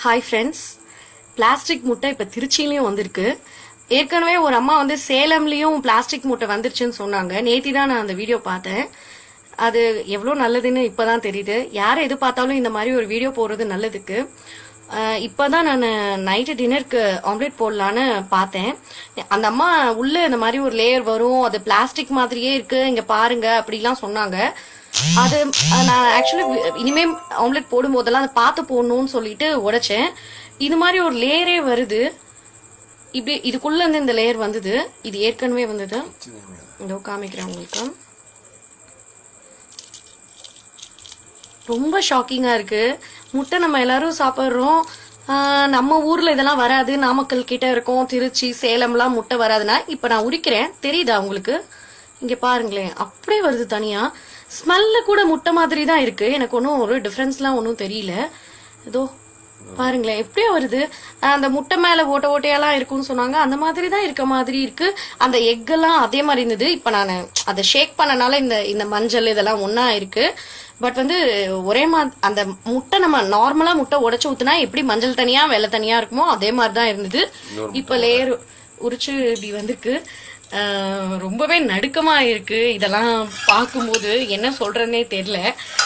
Hi friends, plastic முட்டை இப்போ திருச்சியிலையும் வந்திருக்கு. ஏற்கனவே ஒரு அம்மா வந்து சேலம்லேயும் பிளாஸ்டிக் முட்டை வந்துருச்சுன்னு சொன்னாங்க. நேத்தி தான் நான் அந்த வீடியோ பார்த்தேன். அது எவ்வளோ நல்லதுன்னு இப்போதான் தெரியுது. யாரை எது பார்த்தாலும் இந்த மாதிரி ஒரு வீடியோ போடுறது நல்லதுக்கு. இப்போதான் நான் நைட்டு டின்னருக்கு ஆம்லேட் போடலான்னு பார்த்தேன். அந்த அம்மா உள்ள இந்த மாதிரி ஒரு லேயர் வரும், அது பிளாஸ்டிக் மாதிரியே இருக்கு, இங்க பாருங்க அப்படிலாம் சொன்னாங்க. அது நான் ஆக்சுவலி இனிமே ஆம்லெட் போடும் போதெல்லாம் அதை பார்த்து போடணும்னு சொல்லிட்டு உடைச்சேன். இது மாதிரி ஒரு லேயரே வருது. இப்படி இதுக்குள்ள இருந்து இந்த லேயர் வந்தது. இது ஏற்கனவே வந்தது. இதோ காமிக்கிறேன் உங்களுக்கு. ரொம்ப ஷாக்கிங்கா இருக்கு. முட்டை நம்ம எல்லாரும் சாப்பிட்றோம். நம்ம ஊர்ல இதெல்லாம் வராது. நாமக்கல் கிட்ட இருக்கும், திருச்சி சேலம்லாம் முட்டை வராதுன்னா இப்ப நான் உரிக்கிறேன், தெரியுதா உங்களுக்கு? இங்க பாருங்களேன், அப்படியே வருது தனியா. ஸ்மெல்ல கூட முட்டை மாதிரி தான் இருக்கு. எனக்கு ஒன்றும் ஒரு டிஃப்ரென்ஸ்லாம் ஒன்றும் தெரியல. ஏதோ பாருங்களேன் எப்படியா வருது. அந்த முட்டை மேல ஓட்ட ஓட்டையெல்லாம் இருக்கும்னு சொன்னாங்க, அந்த மாதிரி தான் இருக்க மாதிரி இருக்கு. அந்த எக்கெல்லாம் அதே மாதிரி இருந்தது. இப்ப நான் அதை ஷேக் பண்ணனால இந்த மஞ்சள் இதெல்லாம் ஒன்னா இருக்கு. பட் வந்து ஒரே அந்த முட்டை நம்ம நார்மலா முட்டை உடைச்சு ஊத்துனா எப்படி மஞ்சள் தனியா வெள்ளை தனியா இருக்குமோ அதே மாதிரிதான் இருந்தது. இப்ப லேயர் உரிச்சு இப்படி வந்திருக்கு. ரொம்பவே நடுக்கமா இருக்கு. இதெல்லாம் பார்க்கும்போது என்ன சொல்றதுன்னே தெரியல.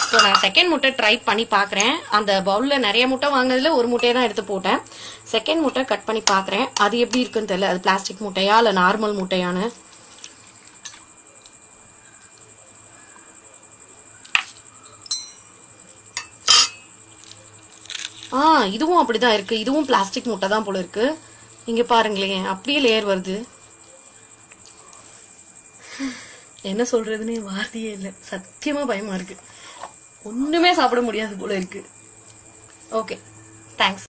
ஸோ நான் செகண்ட் முட்டை ட்ரை பண்ணி பாக்குறேன். அந்த பவுல்ல நிறைய முட்டை வாங்கினதுல ஒரு முட்டையை தான் எடுத்து போட்டேன். செகண்ட் முட்டை கட் பண்ணி பாக்குறேன், அது எப்படி இருக்குன்னு தெரியல. அது பிளாஸ்டிக் முட்டையா இல்ல நார்மல் முட்டையான்னு. இதுவும் அப்படிதான் இருக்கு. இதுவும் பிளாஸ்டிக் முட்டை தான் போல இருக்கு. இங்க பாருங்களேன், அப்படியே லேயர் வருது. என்ன சொல்றதுன்னு வார்த்தையே இல்லை. சத்தியமா பயமா இருக்கு. ஒண்ணுமே சாப்பிட முடியாது போல இருக்கு. Okay, thanks.